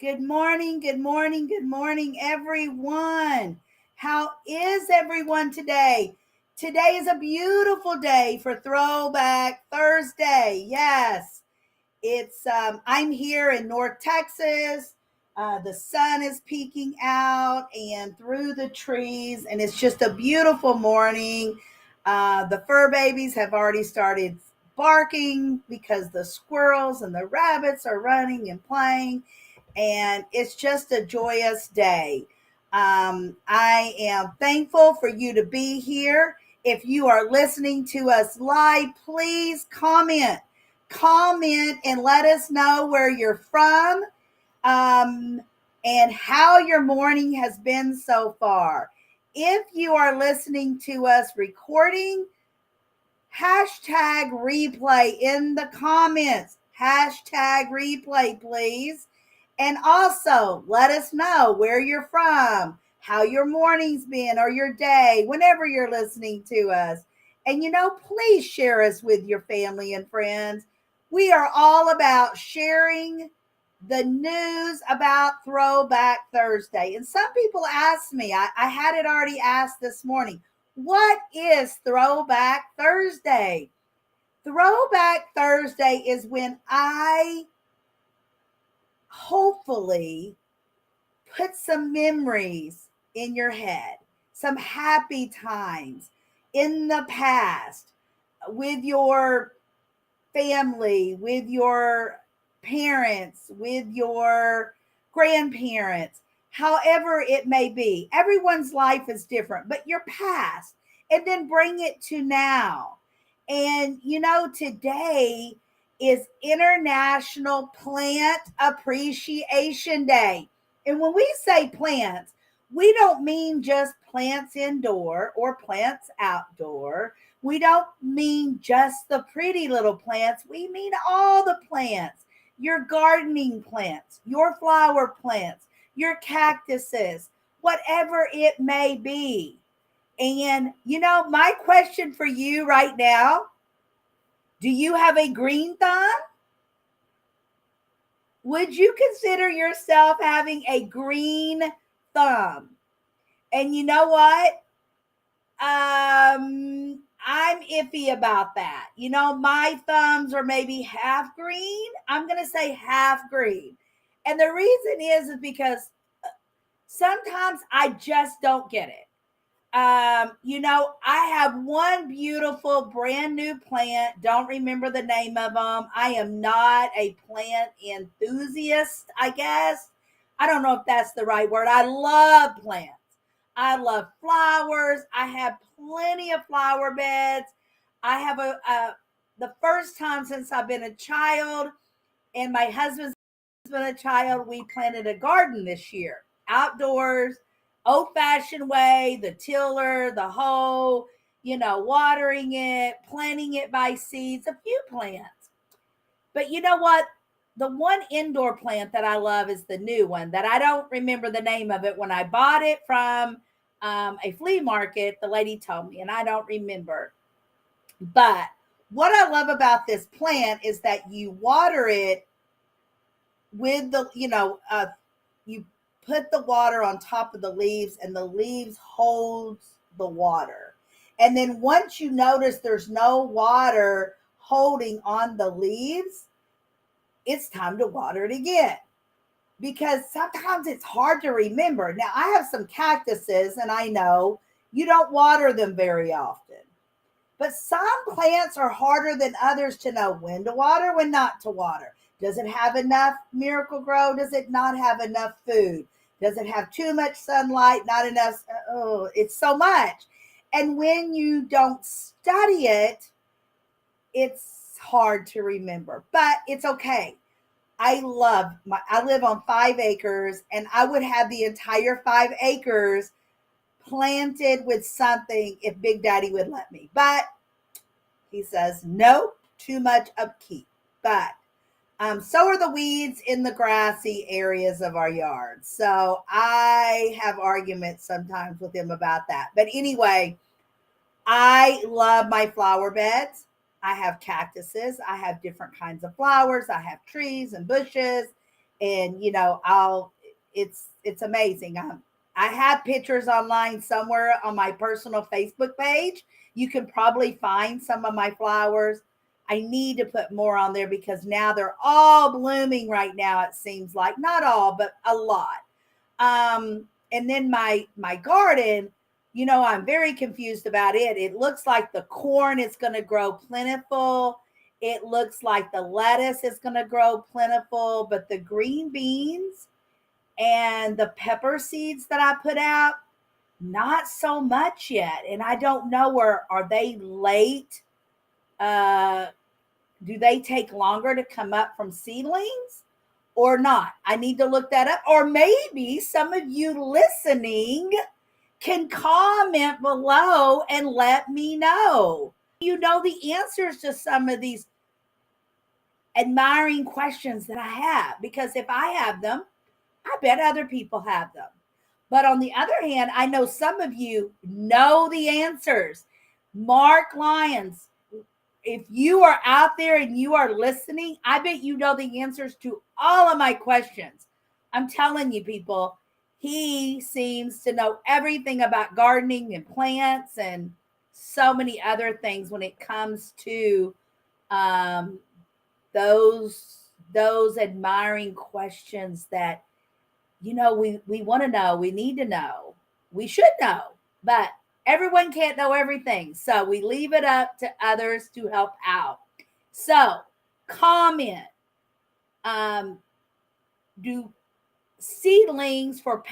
Good morning, good morning, good morning, everyone. How is everyone today? Today is a beautiful day for Throwback Thursday. Yes, I'm here in North Texas. The sun is peeking out and through the trees, and it's just a beautiful morning. The fur babies have already started barking because the squirrels and the rabbits are running and playing, and it's just a joyous day. I am thankful for you to be here. If you are listening to us live, please comment and let us know where you're from, um, and how your morning has been so far. If you are listening to us recording, hashtag replay in the comments. Hashtag replay, please. And also let us know where you're from, how your morning's been or your day, whenever you're listening to us. And please share us with your family and friends. We are all about sharing the news about Throwback Thursday. And some people ask me, I had it already asked this morning, what is Throwback Thursday? Throwback Thursday is when I hopefully put some memories in your head, some happy times in the past with your family, with your parents, with your grandparents, however it may be. Everyone's life is different, but your past, and then bring it to now. And today is International Plant Appreciation Day. And when we say plants, we don't mean just plants indoor or plants outdoor. We don't mean just the pretty little plants. We mean all the plants, your gardening plants, your flower plants, your cactuses, whatever it may be. And, my question for you right now, do you have a green thumb? Would you consider yourself having a green thumb? And you know what? I'm iffy about that. My thumbs are maybe half green. I'm going to say half green. And the reason is because sometimes I just don't get it. I have one beautiful brand new plant. Don't remember the name of them. I am not a plant enthusiast, I guess. I don't know if that's the right word. I love plants. I love flowers. I have plenty of flower beds. I have the first time since I've been a child, and my husband's been a child, we planted a garden this year, outdoors, old fashioned way, the tiller, the hoe, watering it, planting it by seeds, a few plants. But you know what? The one indoor plant that I love is the new one that I don't remember the name of it. When I bought it from a flea market, the lady told me, and I don't remember. But what I love about this plant is that you water it with you put the water on top of the leaves, and the leaves holds the water. And then once you notice there's no water holding on the leaves, it's time to water it again, because sometimes it's hard to remember. Now, I have some cactuses, and I know you don't water them very often. But some plants are harder than others to know when to water, when not to water. Does it have enough Miracle Grow? Does it not have enough food? Does it have too much sunlight? Not enough? Oh, it's so much. And when you don't study it, it's hard to remember. But it's okay. I live on 5 acres, and I would have the entire 5 acres planted with something if Big Daddy would let me. But he says, nope, too much upkeep. But so are the weeds in the grassy areas of our yard. So I have arguments sometimes with him about that. But anyway, I love my flower beds. I have cactuses. I have different kinds of flowers. I have trees and bushes. And it's amazing. I have pictures online somewhere on my personal Facebook page. You can probably find some of my flowers. I need to put more on there because now they're all blooming right now. It seems like not all, but a lot. And then my garden, I'm very confused about it. It looks like the corn is going to grow plentiful. It looks like the lettuce is going to grow plentiful, but the green beans and the pepper seeds that I put out, not so much yet. And I don't know, where are they late? Uh, do they take longer to come up from seedlings or not? I need to look that up. Or maybe some of you listening can comment below and let me know. You know the answers to some of these admiring questions that I have, because if I have them, I bet other people have them. But on the other hand, I know some of you know the answers. Mark Lyons, if you are out there and you are listening, I bet you know the answers to all of my questions. I'm telling you, people, he seems to know everything about gardening and plants and so many other things when it comes to um, those admiring questions that we want to know, we need to know, we should know, but everyone can't know everything. So we leave it up to others to help out. So comment, do seedlings for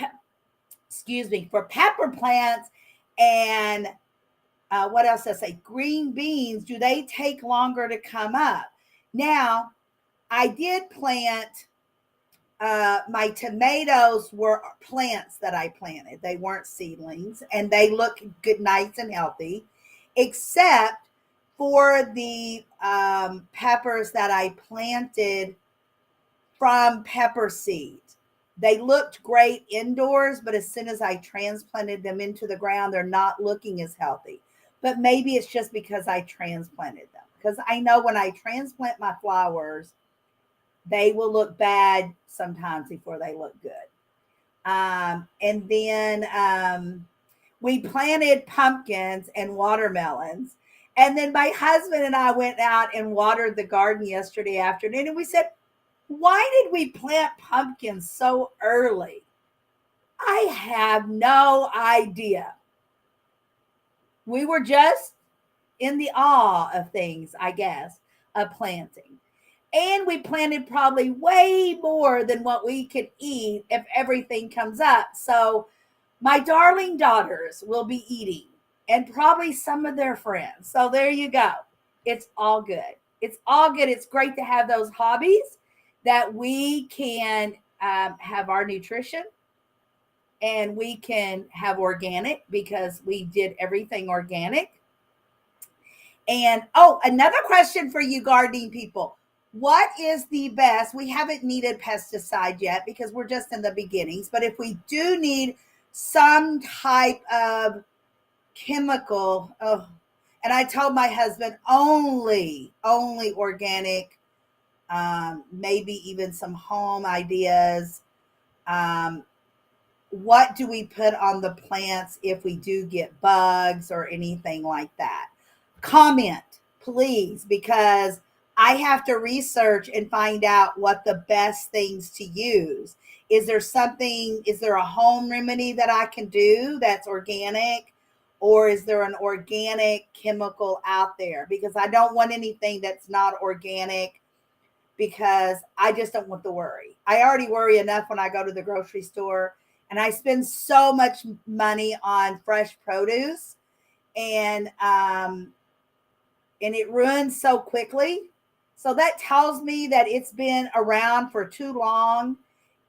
for pepper plants and what else did I say? Green beans, do they take longer to come up? Now, I did plant my tomatoes were plants that I planted. They weren't seedlings, and they look good, nice and healthy, except for the peppers that I planted from pepper seed. They looked great indoors, but as soon as I transplanted them into the ground, they're not looking as healthy. But maybe it's just because I transplanted them. Because I know when I transplant my flowers, they will look bad sometimes before they look good. And then we planted pumpkins and watermelons. And then my husband and I went out and watered the garden yesterday afternoon. And we said, why did we plant pumpkins so early? I have no idea. We were just in the awe of things, I guess, of planting. And we planted probably way more than what we could eat if everything comes up. So my darling daughters will be eating, and probably some of their friends. So there you go. It's all good. It's all good. It's great to have those hobbies that we can have our nutrition, and we can have organic because we did everything organic. And another question for you gardening people. What is the best? We haven't needed pesticide yet because we're just in the beginnings. But if we do need some type of chemical, and I told my husband only organic, maybe even some home ideas. What do we put on the plants if we do get bugs or anything like that? Comment, please, because I have to research and find out what the best things to use. Is there a home remedy that I can do that's organic? Or is there an organic chemical out there? Because I don't want anything that's not organic, because I just don't want to worry. I already worry enough when I go to the grocery store, and I spend so much money on fresh produce, and it ruins so quickly. So that tells me that it's been around for too long.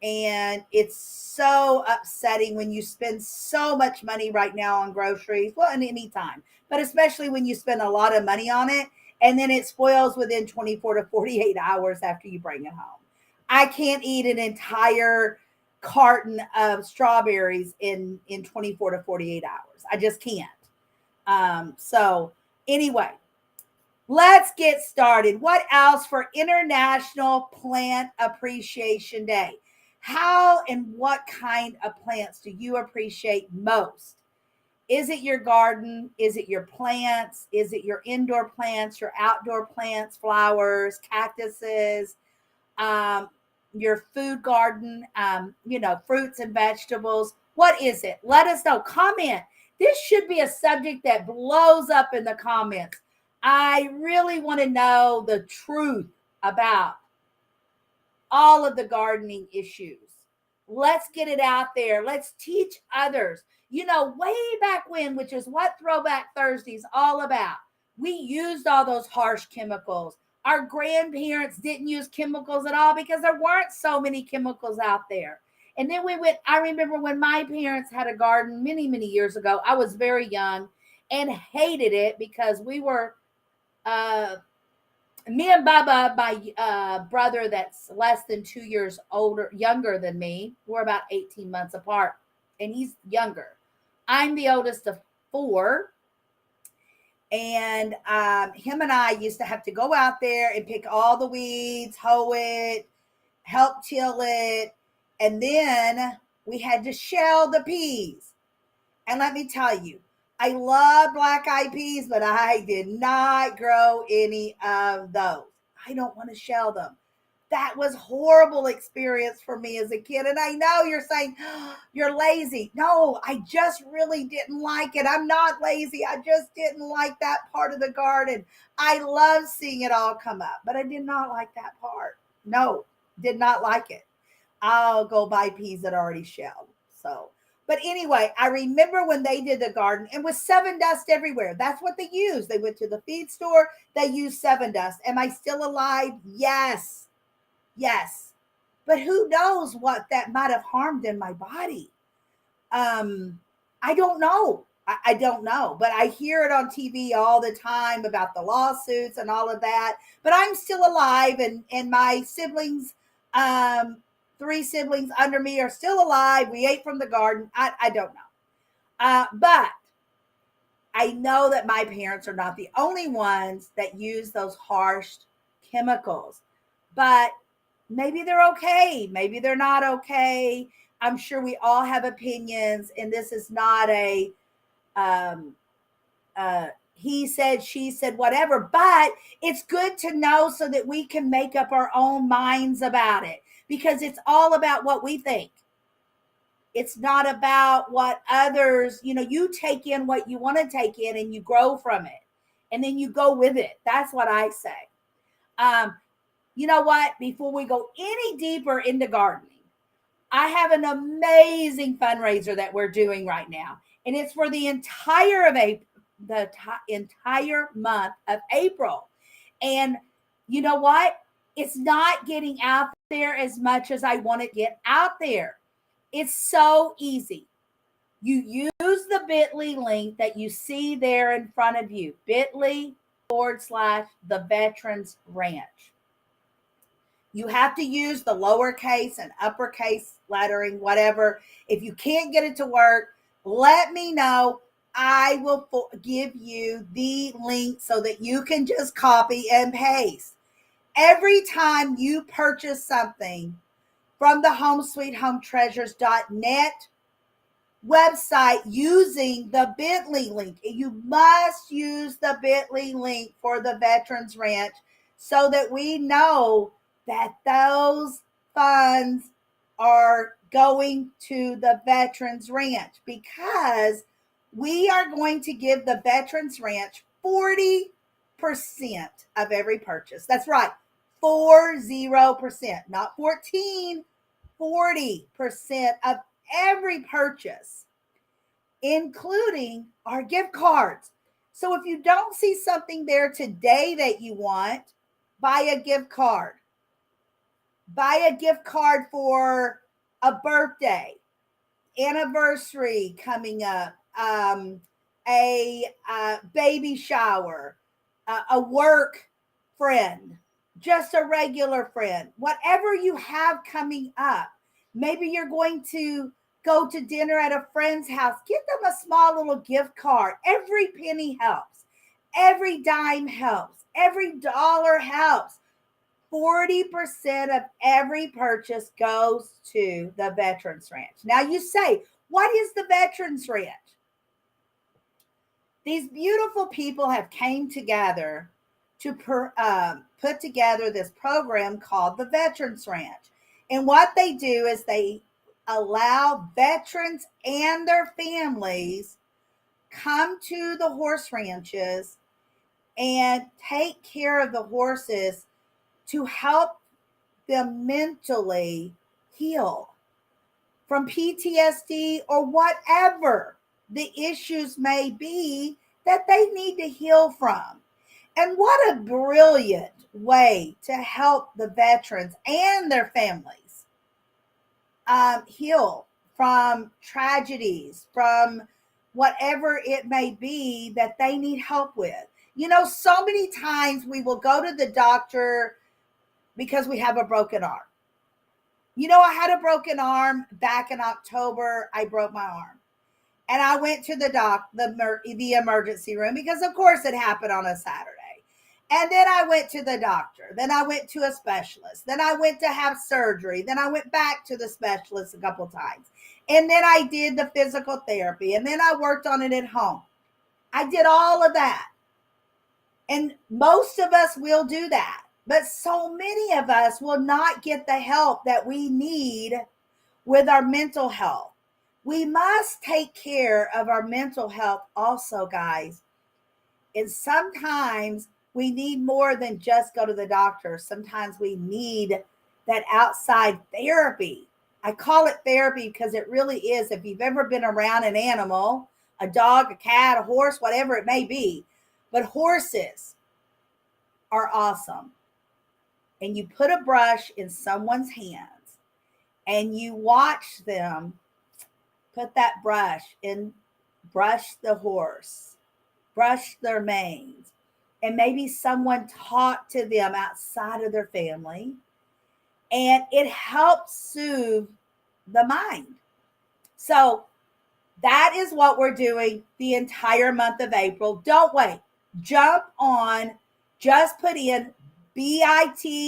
And it's so upsetting when you spend so much money right now on groceries, well, in any time, but especially when you spend a lot of money on it and then it spoils within 24 to 48 hours after you bring it home. I can't eat an entire carton of strawberries in 24 to 48 hours. I just can't. So anyway, Let's get started. What else for International Plant Appreciation Day? How and what kind of plants do you appreciate most? Is it your garden? Is it your plants? Is it your indoor plants, your outdoor plants, flowers, cactuses, um, your food garden, fruits and vegetables? What is it? Let us know. Comment. This should be a subject that blows up in the comments. I really want to know the truth about all of the gardening issues. Let's get it out there. Let's teach others. Way back when, which is what Throwback Thursday is all about, we used all those harsh chemicals. Our grandparents didn't use chemicals at all because there weren't so many chemicals out there. And then I remember when my parents had a garden many, many years ago. I was very young and hated it because we were me and Baba, my brother that's less than 2 years younger than me, we're about 18 months apart, and he's younger. I'm the oldest of four, and him and I used to have to go out there and pick all the weeds, hoe it, help till it, and then we had to shell the peas. And let me tell you, I love black eyed peas, but I did not grow any of those. I don't want to shell them. That was horrible experience for me as a kid. And I know you're saying, oh, you're lazy. No, I just really didn't like it. I'm not lazy. I just didn't like that part of the garden. I love seeing it all come up, but I did not like that part. No, did not like it. I'll go buy peas that are already shelled. But anyway, I remember when they did the garden, it was Seven Dust everywhere. That's what they used. They went to the feed store. They used Seven Dust. Am I still alive? Yes. Yes. But who knows what that might have harmed in my body? I don't know. I don't know. But I hear it on TV all the time about the lawsuits and all of that. But I'm still alive, and my siblings, 3 siblings under me are still alive. We ate from the garden. I don't know. But I know that my parents are not the only ones that use those harsh chemicals. But maybe they're okay. Maybe they're not okay. I'm sure we all have opinions, and this is not a he said, she said, whatever. But it's good to know so that we can make up our own minds about it, because it's all about what we think. It's not about what others, you take in what you want to take in and you grow from it, and then you go with it. That's what I say. You know what? Before we go any deeper into gardening, I have an amazing fundraiser that we're doing right now, and it's for the entire month of April. And you know what? It's not getting out there as much as I want to get out there. It's so easy. You use the bit.ly link that you see there in front of you, bit.ly/the Veterans Ranch. You have to use the lowercase and uppercase lettering, whatever. If you can't get it to work, let me know. I will give you the link so that you can just copy and paste. Every time you purchase something from the homesweethometreasures.net website using the bit.ly link, you must use the bit.ly link for the Veterans Ranch so that we know that those funds are going to the Veterans Ranch, because we are going to give the Veterans Ranch 40% of every purchase. That's right, 40%, not 14, 40% of every purchase, including our gift cards. So if you don't see something there today that you want, buy a gift card. Buy a gift card for a birthday, anniversary coming up, a baby shower, a work friend, just a regular friend, whatever you have coming up. Maybe you're going to go to dinner at a friend's house. Get them a small little gift card. Every penny helps. Every dime helps. Every dollar helps. 40% of every purchase goes to the Veterans Ranch. Now you say, what is the Veterans Ranch? These beautiful people have came together to put together this program called the Veterans Ranch. And what they do is they allow veterans and their families come to the horse ranches and take care of the horses to help them mentally heal from PTSD or whatever the issues may be that they need to heal from. And what a brilliant way to help the veterans and their families heal from tragedies, from whatever it may be that they need help with. So many times we will go to the doctor because we have a broken arm. I had a broken arm back in October. I broke my arm. And I went to the emergency room because, of course, it happened on a Saturday. And then I went to the doctor. Then I went to a specialist. Then I went to have surgery. Then I went back to the specialist a couple times. And then I did the physical therapy. And then I worked on it at home. I did all of that. And most of us will do that. But so many of us will not get the help that we need with our mental health. We must take care of our mental health also, guys. And sometimes we need more than just go to the doctor. Sometimes we need that outside therapy. I call it therapy because it really is. If you've ever been around an animal, a dog, a cat, a horse, whatever it may be, but horses are awesome. And you put a brush in someone's hands and you watch them put that brush and brush the horse, brush their manes, and maybe someone talk to them outside of their family, and it helps soothe the mind. So that is what we're doing the entire month of April. Don't wait. Jump on, just put in bit.ly/The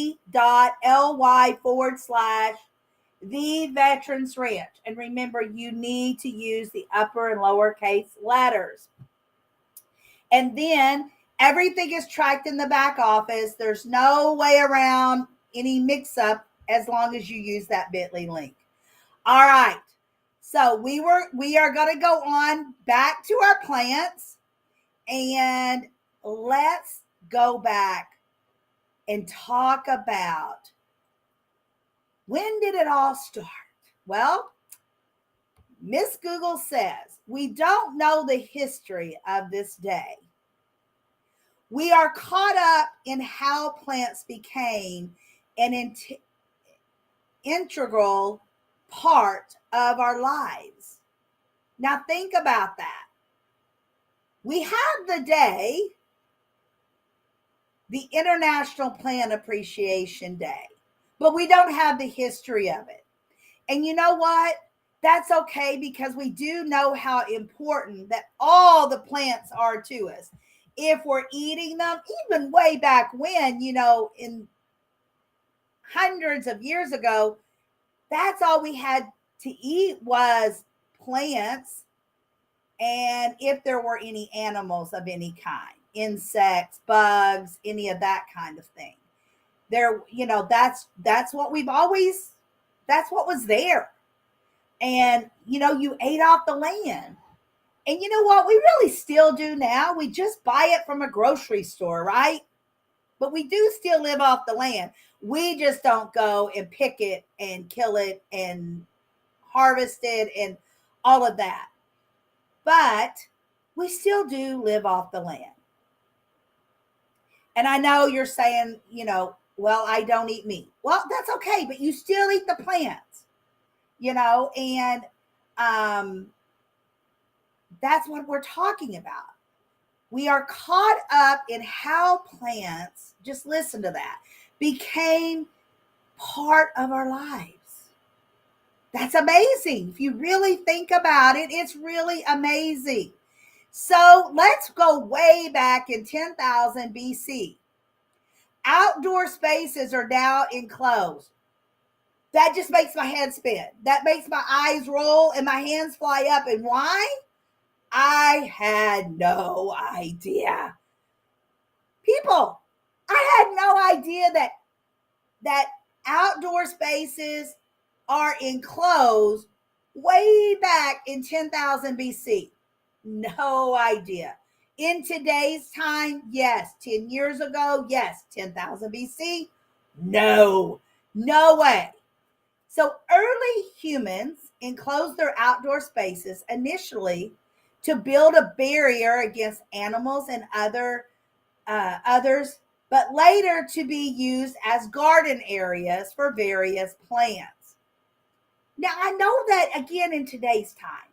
Veterans Ranch. And remember, you need to use the upper and lowercase letters. And then everything is tracked in the back office. There's no way around any mix up as long as you use that bit.ly link. All right. So we are going to go on back to our plants, and let's go back and talk about, when did it all start? Well, Miss Google says we don't know the history of this day. We are caught up in how plants became an integral part of our lives. Now think about that. We have the day, the International Plant Appreciation Day, but we don't have the history of it. And you know what? That's okay, because we do know how important that all the plants are to us. If we're eating them, even way back when, in hundreds of years ago, that's all we had to eat was plants. And if there were any animals of any kind, insects, bugs, any of that kind of thing, that's what that's what was there. And, you ate off the land. And you know what? We really still do now. We just buy it from a grocery store, right? But we do still live off the land. We just don't go and pick it and kill it and harvest it and all of that. But we still do live off the land. And I know you're saying, well, I don't eat meat. Well, that's okay, but you still eat the plants, and that's what we're talking about. We are caught up in how plants, just listen to that, became part of our lives. That's amazing. If you really think about it, it's really amazing. So let's go way back in 10,000 BC. Outdoor spaces are now enclosed. That just makes my head spin. That makes my eyes roll and my hands fly up. And why? I had no idea. People, I had no idea that outdoor spaces are enclosed way back in 10,000 BC. No idea. In today's time, yes. 10 years ago, yes. 10,000 BC, no way. So early humans enclosed their outdoor spaces initially to build a barrier against animals and others, but later to be used as garden areas for various plants. Now, I know that again in today's time,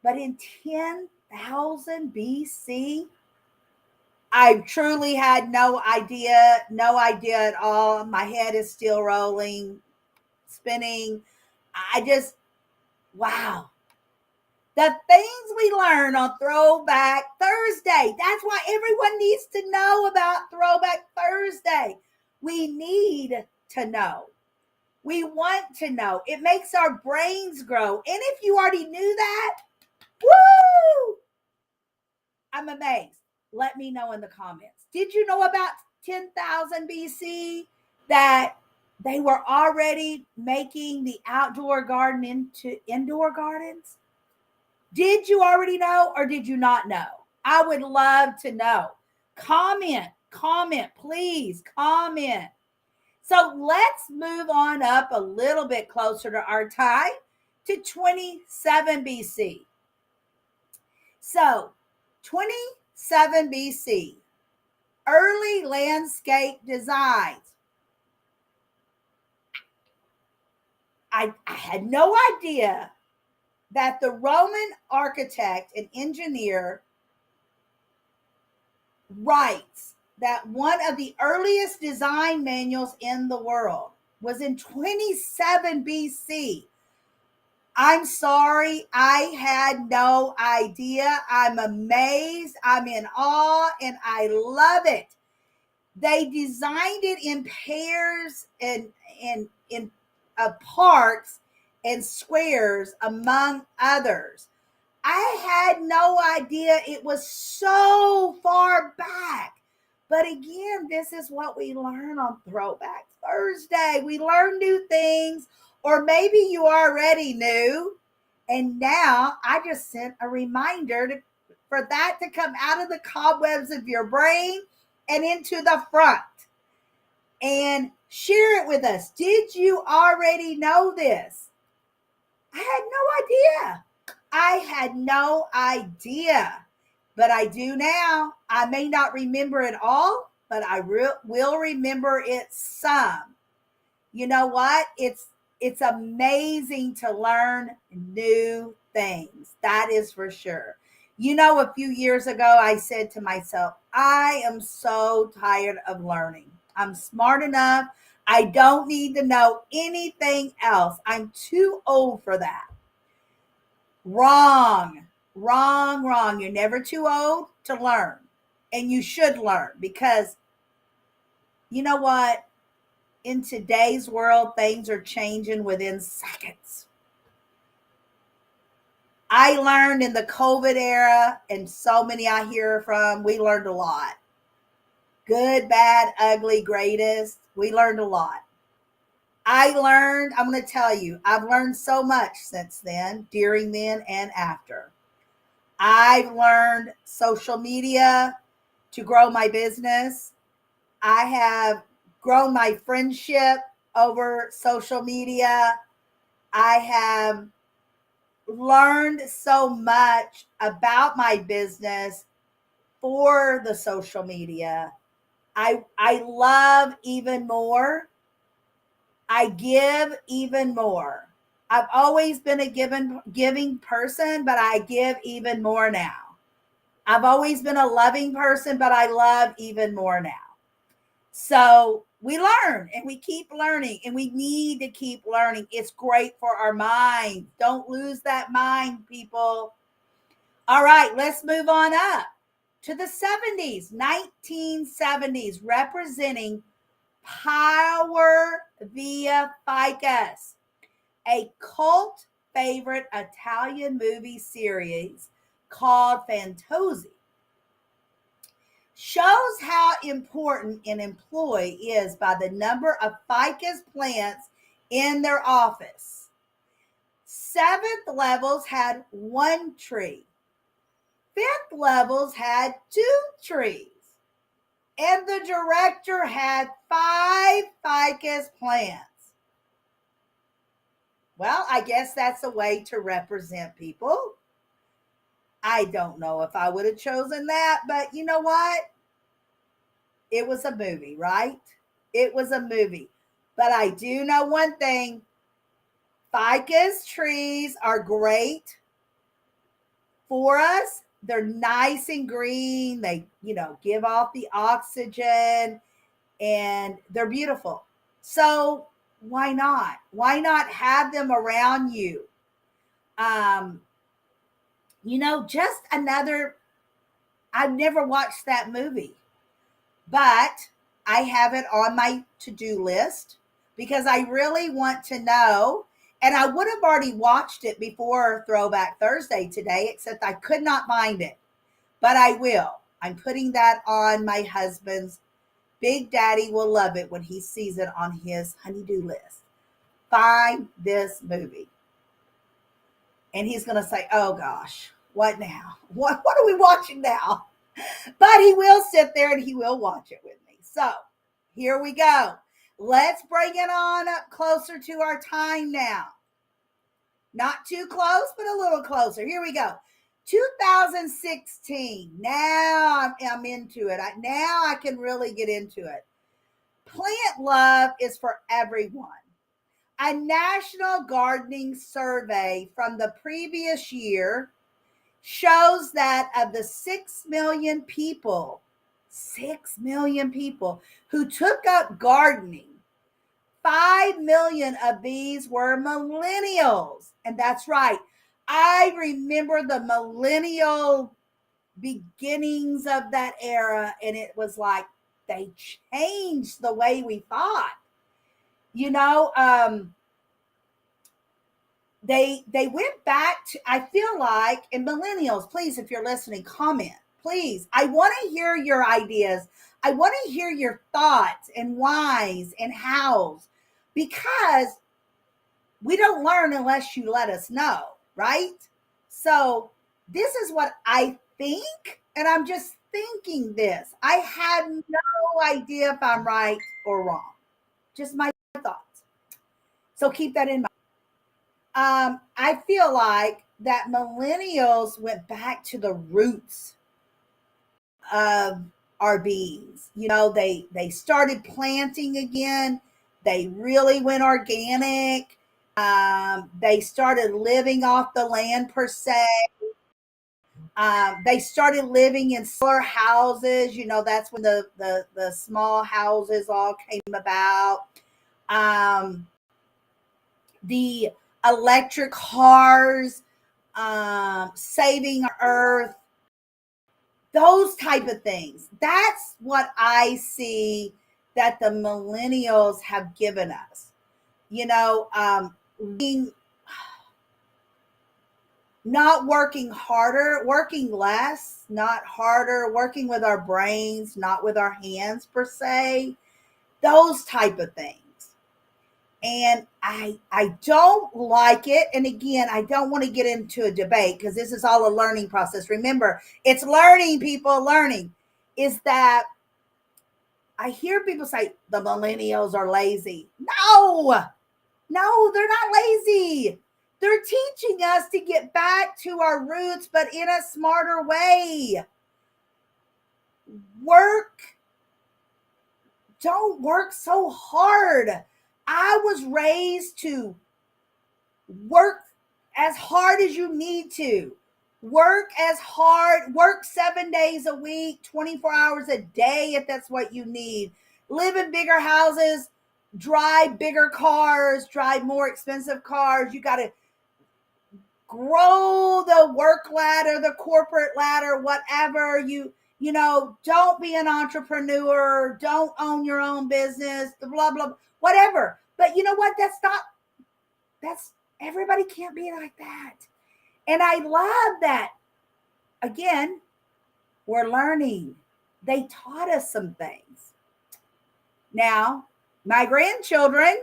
but in 10,000 BC, I truly had no idea at all. My head is still rolling, spinning. I just, wow. The things we learn on Throwback Thursday. That's why everyone needs to know about Throwback Thursday. We need to know. We want to know. It makes our brains grow. And if you already knew that, woo! I'm amazed. Let me know in the comments. Did you know about 10,000 BC that they were already making the outdoor garden into indoor gardens? Did you already know or did you not know? I would love to know. Comment, please comment. So let's move on up a little bit closer to our time to 27 BC. So 27 BC, early landscape designs. I had no idea that the Roman architect and engineer writes that one of the earliest design manuals in the world was in 27 BC. I'm sorry, I had no idea. I'm amazed, I'm in awe, and I love it. They designed it in pairs and in parts and squares, among others. I had no idea it was so far back. But again, this is what we learn on Throwback Thursday. We learn new things, or maybe you already knew. And now I just sent a reminder for that to come out of the cobwebs of your brain and into the front. And share it with us. Did you already know this? I had no idea. I had no idea, but I do now. I may not remember it all, but I will remember it some. You know what? It's amazing to learn new things. That is for sure. You know, a few years ago, I said to myself, I am so tired of learning. I'm smart enough. I don't need to know anything else. I'm too old for that. Wrong. You're never too old to learn. And you should learn because you know what? In today's world, things are changing within seconds. I learned in the COVID era, and so many I hear from, we learned a lot. Good, bad, ugly, greatest. We learned a lot. I'm going to tell you, I've learned so much since then, during then, and after. I've learned social media to grow my business. I have grown my friendship over social media. I have learned so much about my business for the social media. I love even more. I give even more. I've always been a giving person, but I give even more now. I've always been a loving person, but I love even more now. So we learn and we keep learning, and we need to keep learning. It's great for our mind. Don't lose that mind, people. All right, let's move on up to the 70s, 1970s, representing Power Via Ficus, a cult favorite Italian movie series called Fantozzi. Shows how important an employee is by the number of ficus plants in their office. Seventh levels had one tree. Fifth levels had two trees. And the director had five ficus plants. Well, I guess that's a way to represent people. I don't know if I would have chosen that, but you know what? It was a movie, right? It was a movie. But I do know one thing: ficus trees are great for us. They're nice and green. They, give off the oxygen and they're beautiful. So why not? Why not have them around you? Um, just another, I've never watched that movie, but I have it on my to-do list because I really want to know. And I would have already watched it before Throwback Thursday today, except I could not find it. But I will. I'm putting that on my husband's. Big Daddy will love it when he sees it on his honey-do list. Find this movie. And he's going to say, oh gosh, what now? What are we watching now? But he will sit there and he will watch it with me. So here we go. Let's bring it on up closer to our time now. Not too close, but a little closer. Here we go. 2016. Now I'm into it. Now I can really get into it. Plant love is for everyone. A national gardening survey from the previous year shows that of the 6 million people, 6 million people who took up gardening, 5 million of these were millennials. And that's right. I remember the millennial beginnings of that era, and it was like they changed the way we thought. They went back to, I feel like, and millennials, please, if you're listening, comment. Please. I want to hear your ideas. I want to hear your thoughts and whys and hows, because we don't learn unless you let us know, right? So this is what I think, and I'm just thinking this. I have no idea if I'm right or wrong. Just my thoughts. So keep that in mind. I feel like that millennials went back to the roots of our beings. They started planting again. They really went organic. They started living off the land per se. They started living in smaller houses. That's when the small houses all came about. The electric cars, saving Earth, those type of things. That's what I see that the millennials have given us. Being not working harder, working less, not harder, working with our brains, not with our hands per se, those type of things. And I don't like it. And again, I don't want to get into a debate because this is all a learning process. Remember, it's learning, people, learning. Is that I hear people say the millennials are lazy. No, they're not lazy. They're teaching us to get back to our roots, but in a smarter way. Don't work so hard. I was raised to work as hard as you need to. Work as hard, work 7 days a week, 24 hours a day if that's what you need. Live in bigger houses, drive bigger cars, drive more expensive cars. You got to grow the work ladder, the corporate ladder, whatever. Don't be an entrepreneur, don't own your own business, the blah, blah, whatever. But you know what? That's everybody can't be like that. And I love that. Again, we're learning. They taught us some things. Now, my grandchildren,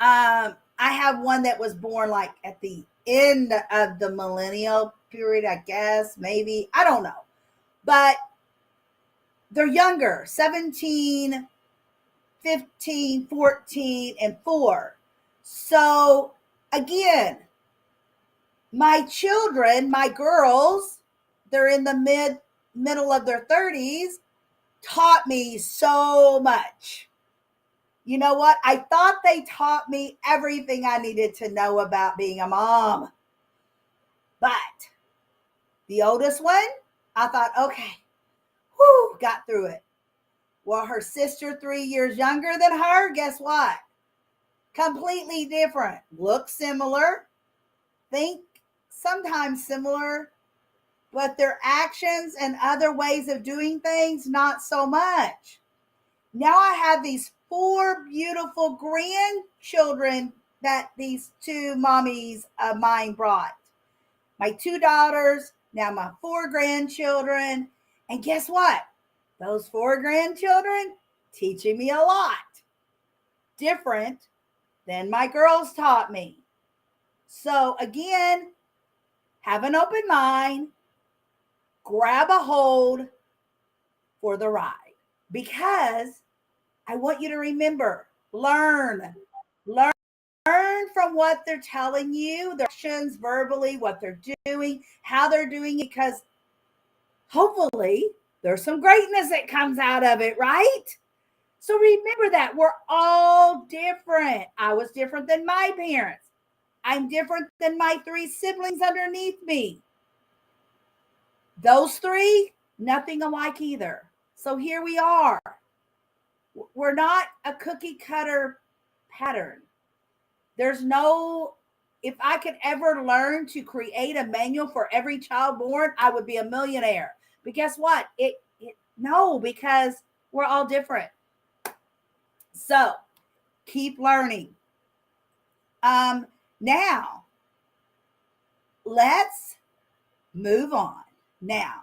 I have one that was born like at the end of the millennial period, I guess, maybe. I don't know. But they're younger, 17, 15, 14, and 4. So again, my children, my girls, they're in the middle of their 30s, taught me so much. You know what? I thought they taught me everything I needed to know about being a mom. But the oldest one, I thought, okay, got through it. Well, her sister, 3 years younger than her, guess what? Completely different. Look similar, think sometimes similar, but their actions and other ways of doing things, not so much. Now I have these 4 beautiful grandchildren that these 2 mommies of mine brought. My 2 daughters, now my 4 grandchildren. And guess what? Those 4 grandchildren teaching me a lot different than my girls taught me. So again, have an open mind, grab a hold for the ride, because I want you to remember, learn from what they're telling you, their actions, verbally, what they're doing, how they're doing it, because hopefully there's some greatness that comes out of it, right? So remember that we're all different. I was different than my parents. I'm different than my 3 siblings underneath me. Those 3, nothing alike either. So here we are. We're not a cookie cutter pattern. There's no, if I could ever learn to create a manual for every child born, I would be a millionaire. But guess what? No, because we're all different. So keep learning. Now, let's move on. Now,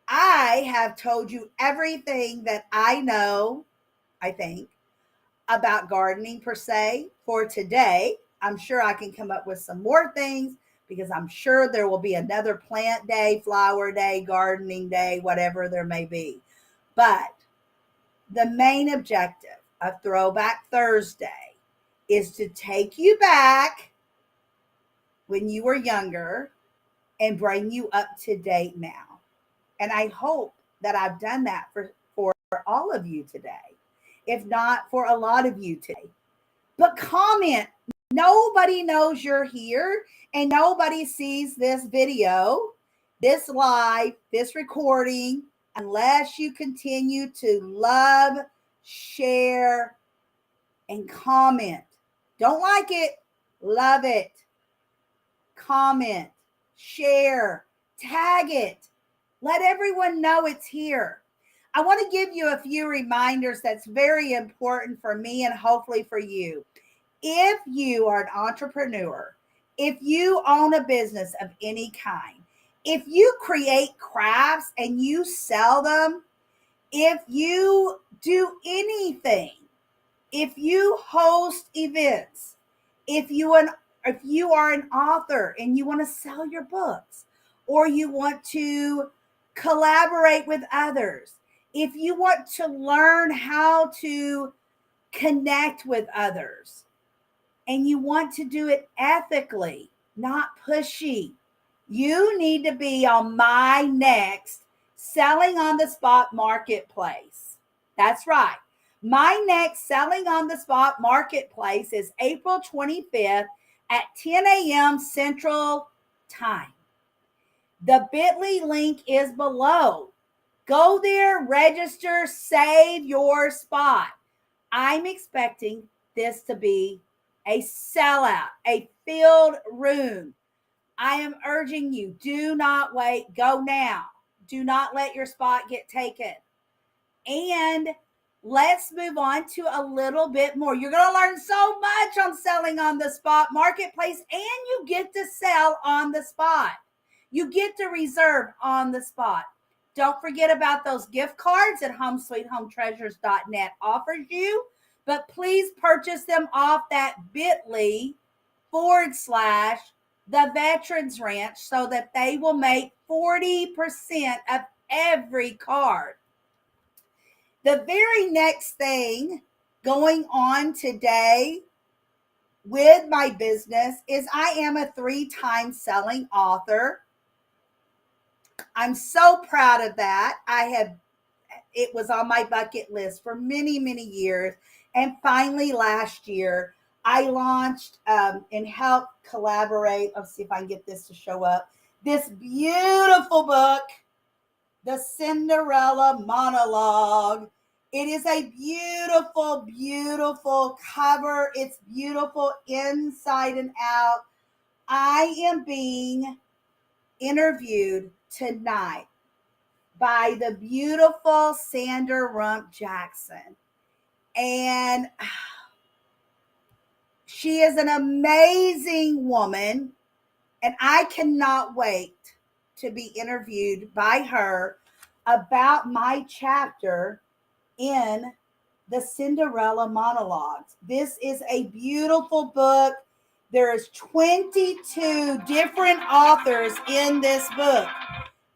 I have told you everything that I know, I think, about gardening per se for today. I'm sure I can come up with some more things, because I'm sure there will be another plant day, flower day, gardening day, whatever there may be. But the main objective of Throwback Thursday is to take you back when you were younger and bring you up to date now. And I hope that I've done that for all of you today, if not for a lot of you today. But comment. Nobody knows you're here, and nobody sees this video, this live, this recording, unless you continue to love, share, and comment. Don't like it, love it. Comment, share, tag it. Let everyone know it's here. I want to give you a few reminders that's very important for me and hopefully for you. If you are an entrepreneur, if you own a business of any kind, if you create crafts and you sell them, if you do anything, if you host events, if you are an author and you want to sell your books, or you want to collaborate with others, if you want to learn how to connect with others, and you want to do it ethically, not pushy, you need to be on my next Selling on the Spot Marketplace. That's right. My next Selling on the Spot Marketplace is April 25th at 10 a.m. Central Time. The bit.ly link is below. Go there, register, save your spot. I'm expecting this to be a sellout, a filled room. I am urging you, do not wait. Go now. Do not let your spot get taken. And let's move on to a little bit more. You're going to learn so much on selling on the spot marketplace, and you get to sell on the spot. You get to reserve on the spot. Don't forget about those gift cards that homesweethometreasures.net offers you, but please purchase them off that bit.ly / the Veterans Ranch so that they will make 40% of every card. The very next thing going on today with my business is I am a 3-time selling author. I'm so proud of that. It was on my bucket list for many, many years. And finally last year, I launched and helped collaborate. Let's see if I can get this to show up. This beautiful book, The Cinderella Monologue. It is a beautiful, beautiful cover. It's beautiful inside and out. I am being interviewed tonight by the beautiful Sandra Rump Jackson. And she is an amazing woman. And I cannot wait to be interviewed by her about my chapter in the Cinderella Monologues. This is a beautiful book. There is 22 different authors in this book.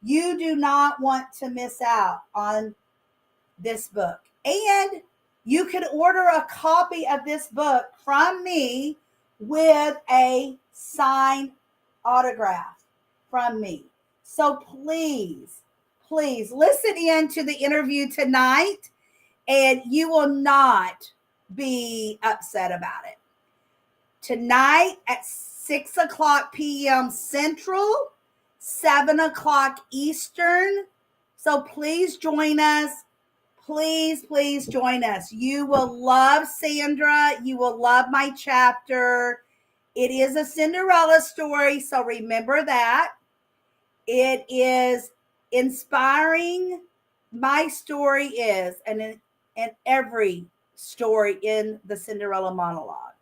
You do not want to miss out on this book. And you can order a copy of this book from me with a signed autograph from me. So please, please listen in to the interview tonight, and you will not be upset about it. Tonight at 6:00 p.m. Central, 7:00 Eastern. So please join us. Please, please join us. You will love Sandra. You will love my chapter. It is a Cinderella story, so remember that. It is inspiring. My story is, and every story in the Cinderella monologue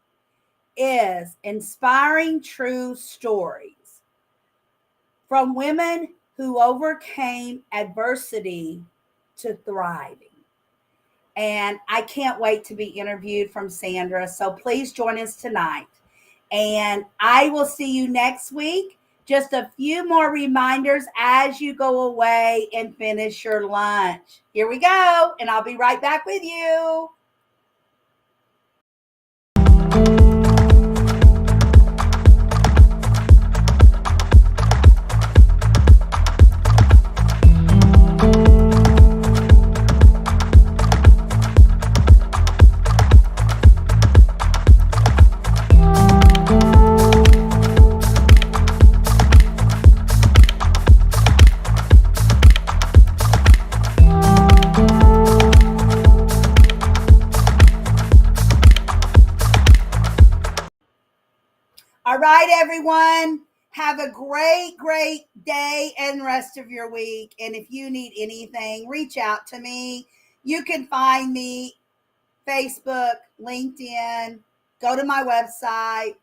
is inspiring true stories from women who overcame adversity to thriving. And I can't wait to be interviewed from Sandra. So please join us tonight. And I will see you next week. Just a few more reminders as you go away and finish your lunch. Here we go. And I'll be right back with you. All right, everyone. Have a great, great day and rest of your week. And if you need anything, reach out to me. You can find me Facebook, LinkedIn, go to my website,